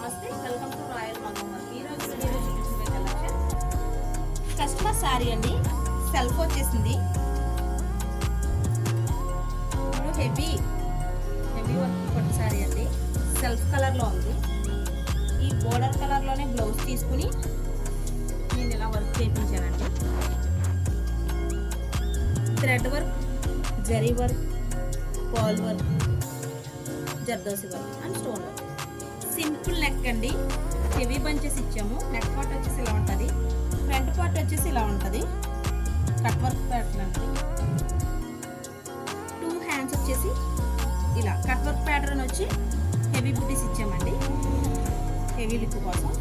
నమస్తే, welcome to royal Manohar. ఈ రోజు వీడియోలో చూపించే కలెక్షన్ కస్టమర్ శారీ అండి. సెల్ఫ్ వచ్చేసింది. ఇప్పుడు హెవీ వర్క్ పట్టు శారీ అండి. సెల్ఫ్ కలర్లో ఉంది. ఈ బోర్డర్ కలర్లోనే బ్లౌజ్ తీసుకుని నేను ఇలా వర్క్ చేయించానండి. థ్రెడ్ వర్క్, జరీ వర్క్, పాల్ work, zardozi work and stone work. Simple neck అండి. హెవీ బంచెస్ ఇచ్చాము. నెక్ పార్ట్ వచ్చేసి ఇలా ఉంటుంది. ఫ్రంట్ పార్ట్ వచ్చేసి ఇలా ఉంటుంది. కట్ వర్క్ ప్యాటర్న్ అండి. 2 హ్యాండ్స్ వచ్చేసి ఇలా కట్ వర్క్ ప్యాటర్న్ వచ్చి హెవీ బుటీస్ ఇచ్చామండి. హెవీ లుక్ కోసం